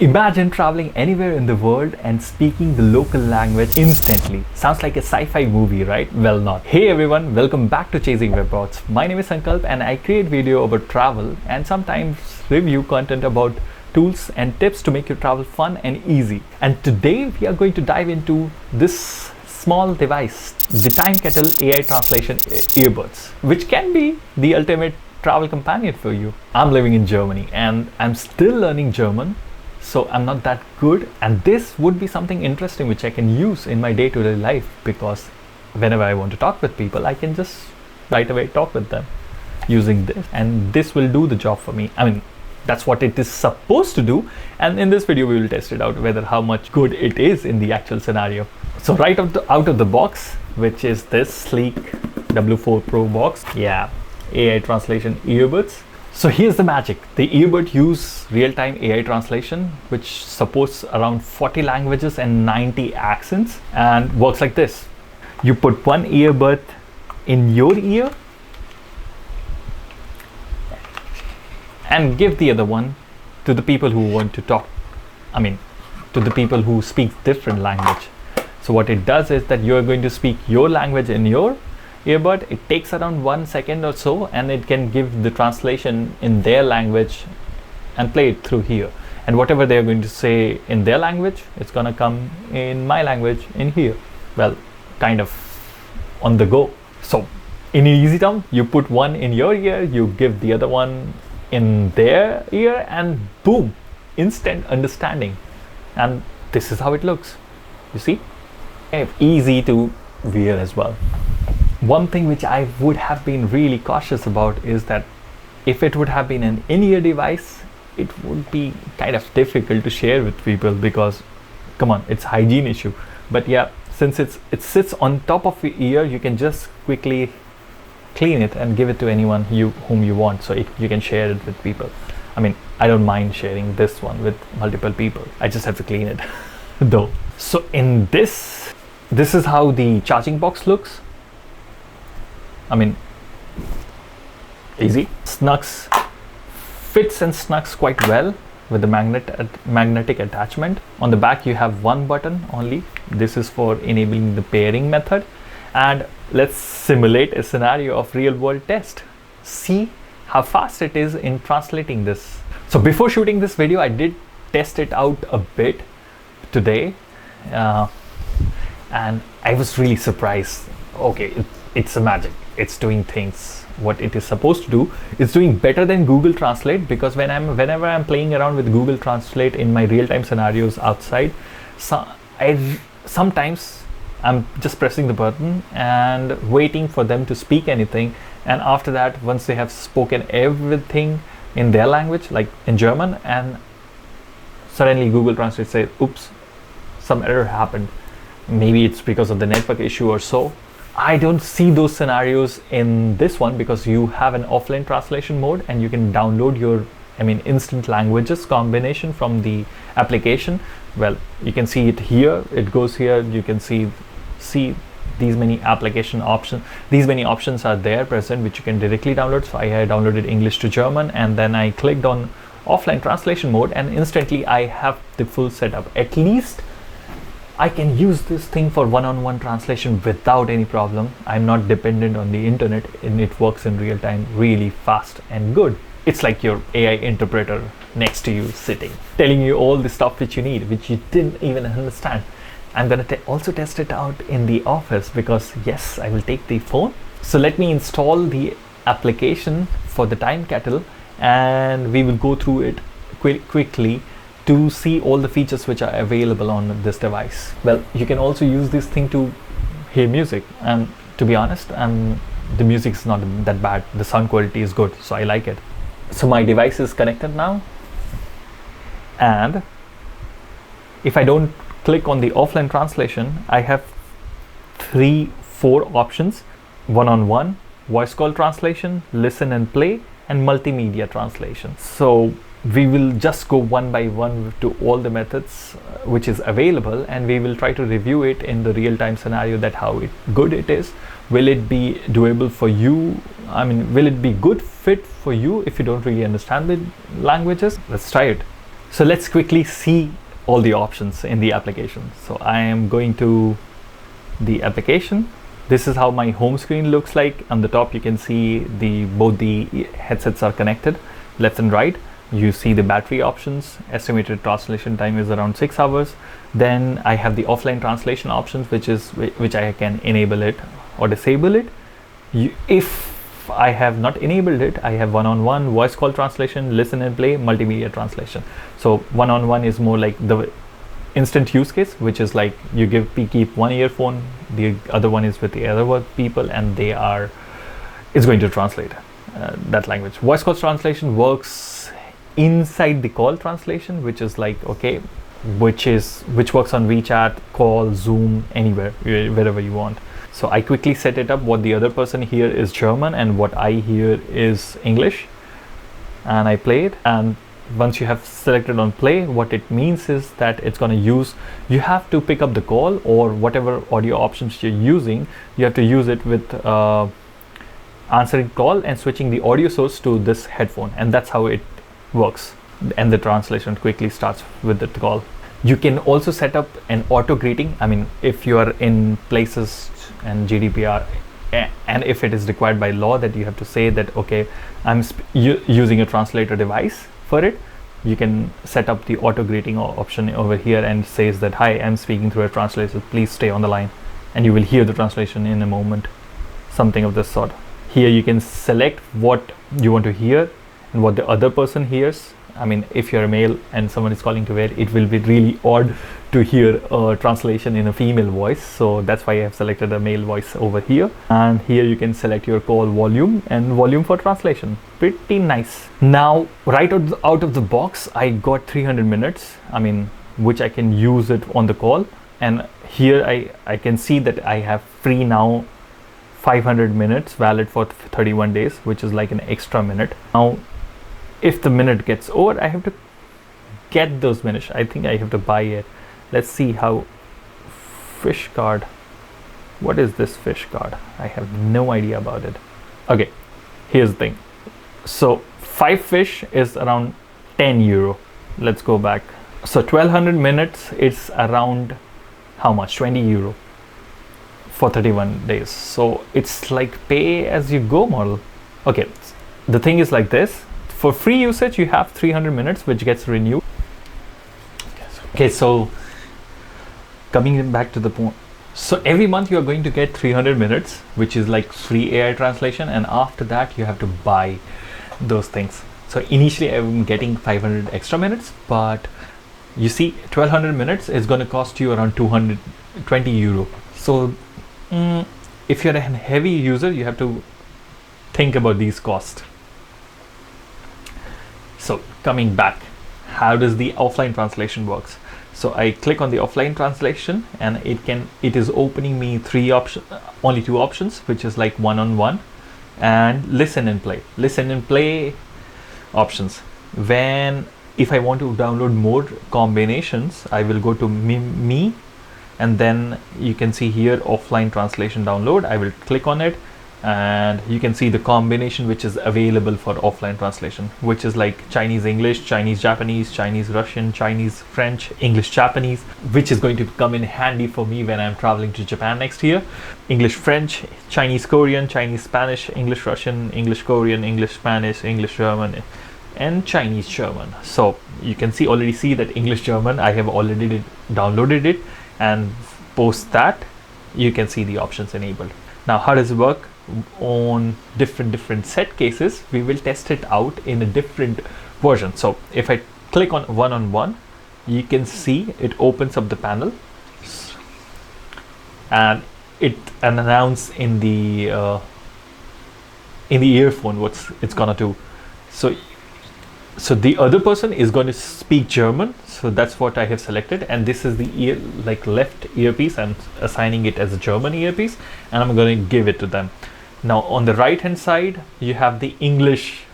Imagine traveling anywhere in the world and speaking the local language instantly. Sounds like a sci-fi movie, right? Well, not. Hey everyone, welcome back to Chasing Webbots. My name is Sankalp and I create video about travel and sometimes review content about tools and tips to make your travel fun and easy. And today we are going to dive into this small device, the Timekettle AI Translation earbuds, which can be the ultimate travel companion for you. I'm living in Germany and I'm still learning German. So I'm not that good, and this would be something interesting which I can use in my day-to-day life, because whenever I want to talk with people, I can just right away talk with them using this, and this will do the job for me. I mean, that's what it is supposed to do, and in this video we will test it out whether how much good it is in the actual scenario. So right out of the box, which is this sleek W4 Pro box, yeah, AI translation earbuds. So here's the magic. The earbud use real-time AI translation, which supports around 40 languages and 90 accents, and works like this. You put one earbud in your ear and give the other one to the people who want to talk. I mean, to the people who speak different language. So what it does is that you're going to speak your language in your earbud. It takes around 1 second or so, and it can give the translation in their language and play it through here, and whatever they're going to say in their language, it's gonna come in my language in here. Well, kind of on the go. So in easy term, you put one in your ear, you give the other one in their ear, and boom, instant understanding. And this is how it looks, you see. Easy to wear as well. One thing which I would have been really cautious about is that if it would have been an in-ear device, it would be kind of difficult to share with people, because come on, it's hygiene issue. But yeah, since it sits on top of your ear, you can just quickly clean it and give it to anyone whom you want, so you can share it with people. I mean, I don't mind sharing this one with multiple people. I just have to clean it though. So in this is how the charging box looks. I mean, easy. Snugs, fits and snugs quite well with the magnetic attachment. On the back you have one button only. This is for enabling the pairing method. And let's simulate a scenario of real world test. See how fast it is in translating this. So before shooting this video, I did test it out a bit today, and I was really surprised. Okay, it's a magic. It's doing things what it is supposed to do. It's doing better than Google Translate, because whenever I'm playing around with Google Translate in my real-time scenarios outside, sometimes I'm just pressing the button and waiting for them to speak anything, and after that, once they have spoken everything in their language, like in German, and suddenly Google Translate says, oops, some error happened. Maybe it's because of the network issue or so. I don't see those scenarios in this one, because you have an offline translation mode and you can download your instant languages combination from the application. Well, you can see it here, it goes here, you can see these many application options. These many options are there present which you can directly download. So I had downloaded English to German, and then I clicked on offline translation mode, and instantly I have the full setup. At least I can use this thing for one-on-one translation without any problem. I'm not dependent on the internet, and it works in real time really fast and good. It's like your AI interpreter next to you, sitting, telling you all the stuff which you need, which you didn't even understand. I'm gonna also test it out in the office, because yes, I will take the phone. So let me install the application for the Timekettle, and we will go through it quickly to see all the features which are available on this device. Well, you can also use this thing to hear music, and to be honest, the music is not that bad. The sound quality is good, so I like it. So my device is connected now, and if I don't click on the offline translation, I have 4 options: one-on-one, voice call translation, listen and play, and multimedia translation. So we will just go one by one to all the methods which is available, and we will try to review it in the real-time scenario, that how good it is. Will it be doable for you? I mean, will it be good fit for you if you don't really understand the languages? Let's try it. So let's quickly see all the options in the application. So I am going to the application. This is how my home screen looks like. On the top you can see both the headsets are connected, left and right. You see the battery options. Estimated translation time is around 6 hours. Then I have the offline translation options, which I can enable it or disable it. If I have not enabled it, I have one-on-one, voice call translation, listen and play, multimedia translation. So one-on-one is more like the instant use case, which is like you keep one earphone, the other one is with the other people, and it's going to translate that language. Voice call translation works inside the call translation, which is like which works on WeChat, call, Zoom, anywhere, wherever you want. So I quickly set it up. What the other person here is German and what I hear is English, and I play it. And once you have selected on play, what it means is that it's going to use, you have to pick up the call or whatever audio options you're using, you have to use it with answering call and switching the audio source to this headphone, and that's how it works. And the translation quickly starts with the call. You can also set up an auto greeting. I mean, if you are in places and GDPR, and if it is required by law that you have to say that okay, I'm using a translator device for it, you can set up the auto greeting option over here and says that hi, I'm speaking through a translator, please stay on the line, and you will hear the translation in a moment, something of this sort. Here you can select what you want to hear and what the other person hears. I mean, if you're a male and someone is calling to where, it will be really odd to hear a translation in a female voice. So that's why I have selected a male voice over here. And here you can select your call volume and volume for translation. Pretty nice. Now, right out of the box, I got 300 minutes, I mean, which I can use it on the call. And here I can see that I have free now 500 minutes valid for 31 days, which is like an extra minute. Now, if the minute gets over, I have to get those minutes. I think I have to buy it. Let's see how fish card. What is this fish card? I have no idea about it. Okay, here's the thing. So 5 fish is around 10 euro. Let's go back. So 1200 minutes, it's around how much? 20 euro for 31 days. So it's like pay as you go model. Okay, the thing is like this. For free usage, you have 300 minutes, which gets renewed. Okay, so coming back to the point. So every month you are going to get 300 minutes, which is like free AI translation. And after that, you have to buy those things. So initially I'm getting 500 extra minutes, but you see 1200 minutes is going to cost you around 220 euro. So if you're a heavy user, you have to think about these costs. So coming back, how does the offline translation works? So I click on the offline translation and it is opening me only two options, which is like one-on-one and listen and play. Listen and play options. If I want to download more combinations, I will go to me, and then you can see here offline translation download. I will click on it, and you can see the combination which is available for offline translation, which is like Chinese English, Chinese Japanese, Chinese Russian, Chinese French, English Japanese, which is going to come in handy for me when I'm traveling to Japan next year. English French, Chinese Korean, Chinese Spanish, English Russian, English Korean, English Spanish, English German, and Chinese German. So you can already see that English German, I have already downloaded it, and post that you can see the options enabled. Now, how does it work? On different set cases, we will test it out in a different version. So if I click on one-on-one, you can see it opens up the panel, and it announces in the earphone what it's gonna do. So the other person is going to speak German, so that's what I have selected, and this is the left earpiece. I'm assigning it as a German earpiece, and I'm going to give it to them. Now on the right hand side, you have the English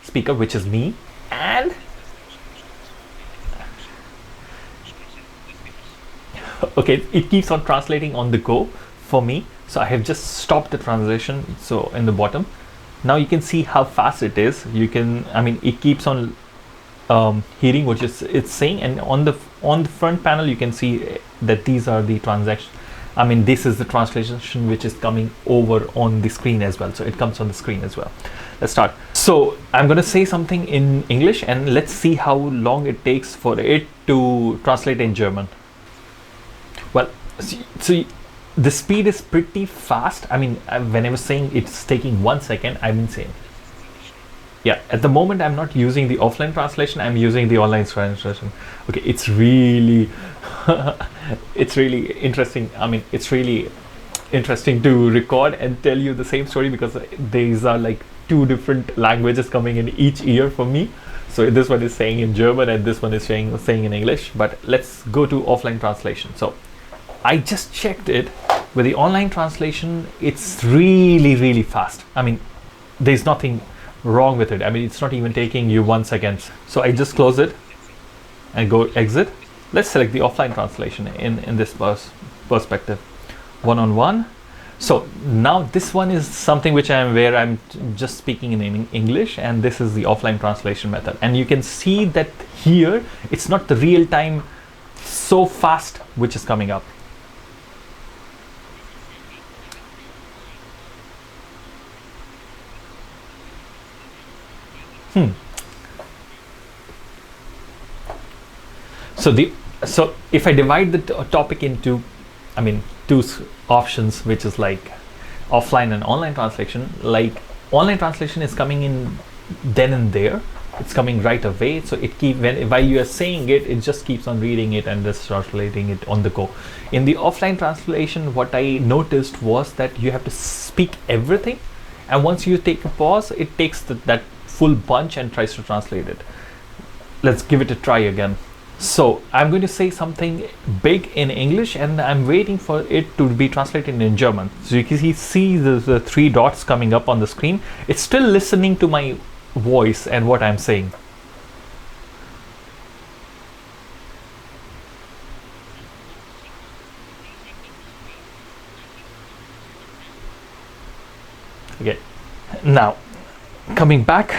speaker, which is me, and okay, it keeps on translating on the go for me. So I have just stopped the translation. So in the bottom, now you can see how fast it is. It keeps on hearing what it's saying, and on the front panel you can see that these are the transactions. I mean, this is the translation which is coming over on the screen as well, so it comes on the screen as well. Let's start. So I'm going to say something in English and let's see how long it takes for it to translate in German. Well, so the speed is pretty fast. I mean, when I was saying it's taking 1 second, I've been saying, yeah, at the moment I'm not using the offline translation, I'm using the online translation. Okay, it's really it's really interesting. I mean, it's really interesting to record and tell you the same story, because these are like two different languages coming in each ear for me. So this one is saying in German and this one is saying in English. But let's go to offline translation. So I just checked it with the online translation. It's really fast. I mean, there's nothing wrong with it. I mean, it's not even taking you 1 second. So I just close it and go exit. Let's select the offline translation in this perspective, one-on-one. So now this one is something which I'm just speaking in English, and this is the offline translation method. And you can see that here it's not the real time so fast which is coming up. So if I divide the topic into, I mean, two options, which is like offline and online translation. Like online translation is coming in then and there. It's coming right away. So it while you are saying it, it just keeps on reading it and just translating it on the go. In the offline translation, what I noticed was that you have to speak everything, and once you take a pause, it takes that full bunch and tries to translate it. Let's give it a try again. So I'm going to say something big in English and I'm waiting for it to be translated in German. So you can see the 3 dots coming up on the screen. It's still listening to my voice and what I'm saying. Okay, now coming back,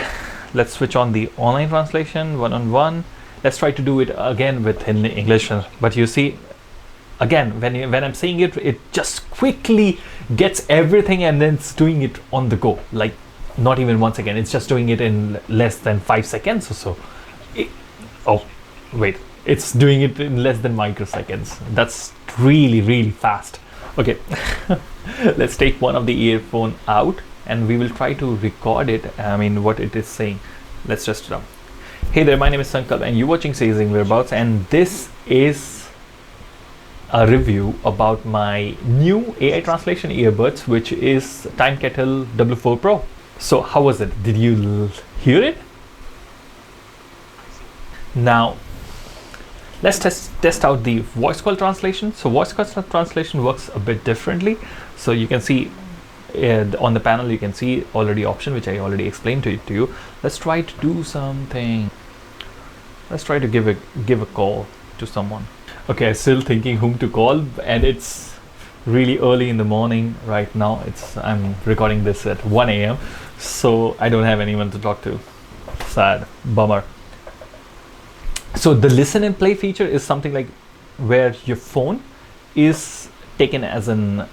let's switch on the online translation, one-on-one. Let's try to do it again within English. But you see, again, when I'm saying it, it just quickly gets everything and then it's doing it on the go. Like not even 1 second. It's just doing it in less than 5 seconds or so. Oh, wait. It's doing it in less than microseconds. That's really fast. Okay, let's take one of the earphone out and we will try to record it. I mean, what it is saying. Let's just Hey there, my name is Sankalp and you're watching Seizing Whereabouts, and this is a review about my new AI translation earbuds, which is Timekettle W4 Pro. So how was it? Did you hear it? Now let's test out the voice call translation. So voice call translation works a bit differently. So you can see on the panel you can see already option which I already explained to you. Let's try to do something. Let's try to give a call to someone. Okay, I'm still thinking whom to call, and it's really early in the morning right now. I'm recording this at 1 a.m. so I don't have anyone to talk to. Sad, bummer. So the listen and play feature is something like where your phone is taken as an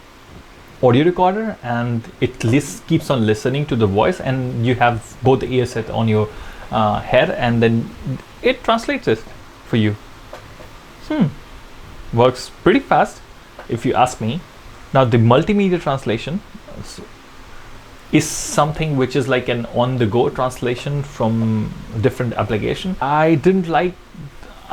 audio recorder and it keeps on listening to the voice, and you have both the ear set on your head, and then it translates it for you. Works pretty fast if you ask me. Now the multimedia translation is something which is like an on-the-go translation from different application. I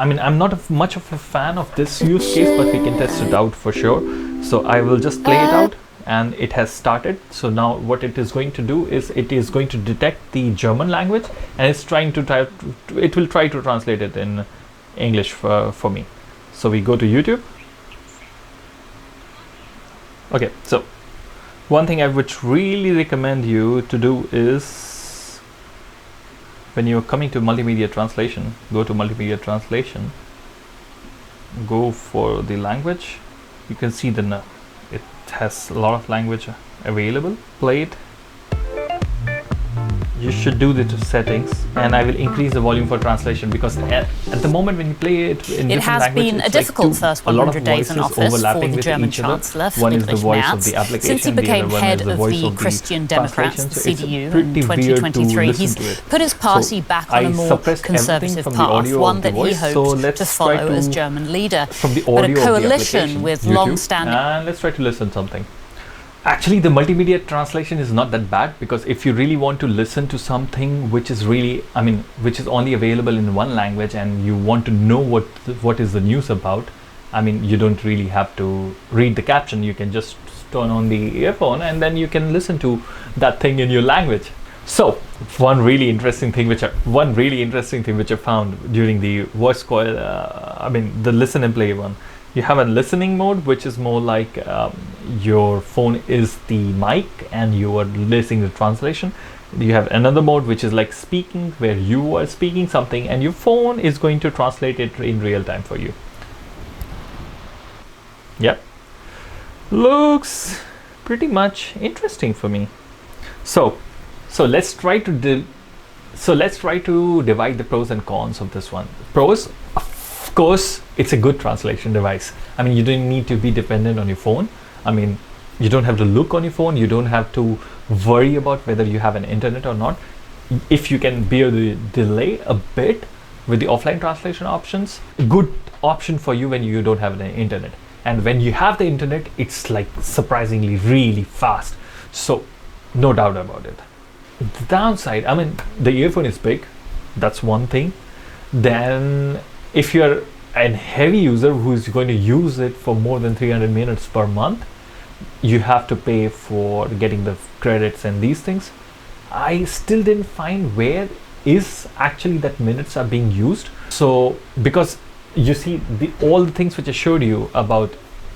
mean, I'm not much of a fan of this use case, but we can test it out for sure. So I will just play it out, and it has started. So now what it is going to do is it is going to detect the German language, and it's trying to it will try to translate it in English for me. So we go to YouTube. Okay, so one thing I would really recommend you to do is when you're coming to multimedia translation, go to multimedia translation, go for the language. You can see it has a lot of language available. Play it. you should do the settings, and I will increase the volume for translation, because at the moment when you play it in It different has languages, been a it's difficult like first a lot of 100 days in voices office for overlapping the with German each other. Chancellor, One is the Friedrich voice of Merz. the application, Since he the became other one head is the of voice the of the Christian Democrats, translation. the So it's CDU, pretty in weird to 2023, listen he's to it. put his party So back on a I more suppressed everything conservative from the path, audio one of the that he voice. So hoped let's to try follow to as German leader. from the But a audio of the coalition application, with YouTube, long-standing... and let's try to listen something. Actually, the multimedia translation is not that bad, because if you really want to listen to something which is really, which is only available in one language, and you want to know what is the news about, you don't really have to read the caption. You can just turn on the earphone and then you can listen to that thing in your language. So one really interesting thing which I found during the voice call, the listen and play one. You have a listening mode, which is more like your phone is the mic and you are listening to translation. You have another mode which is like speaking, where you are speaking something and your phone is going to translate it in real time for you. Yep, looks pretty much interesting for me. So let's try to divide the pros and cons of this one. Pros, of course, it's a good translation device. You don't need to be dependent on your phone. You don't have to look on your phone. You don't have to worry about whether you have an internet or not. If you can bear the delay a bit with the offline translation options, good option for you when you don't have the internet. And when you have the internet, it's like surprisingly really fast. So no doubt about it. The downside, the earphone is big. That's one thing. Then if you're a heavy user who's going to use it for more than 300 minutes per month, you have to pay for getting the credits and these things. I still didn't find where is actually that minutes are being used. So because you see, all the things which I showed you about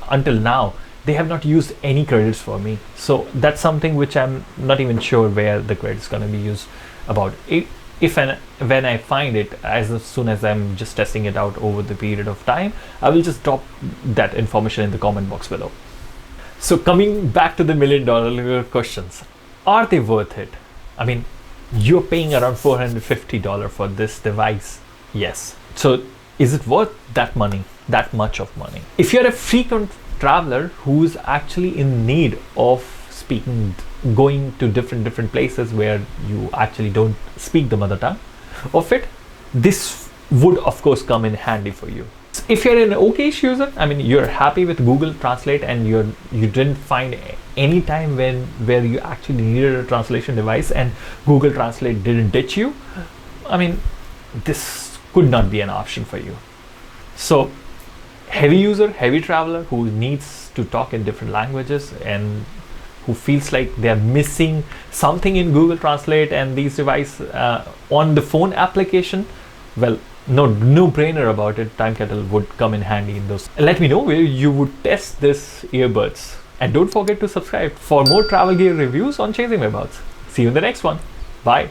until now, they have not used any credits for me. So that's something which I'm not even sure where the credits going to be used about. If and when I find it, as soon as I'm just testing it out over the period of time, I will just drop that information in the comment box below. So coming back to the $1 million questions, are they worth it? You're paying around $450 for this device. Yes. So is it worth that much of money? If you're a frequent traveler who's actually in need of speaking, going to different places where you actually don't speak the mother tongue of it, this would of course come in handy for you. If you're an okayish user, you're happy with Google Translate and you didn't find any time where you actually needed a translation device and Google Translate didn't ditch you, this could not be an option for you. So heavy user, heavy traveler who needs to talk in different languages and who feels like they're missing something in Google Translate and these devices on the phone application, well, no brainer about it, Timekettle would come in handy in those. Let me know where you would test this earbuds, and don't forget to subscribe for more travel gear reviews on Chasing My Bugs. See you in the next one. Bye.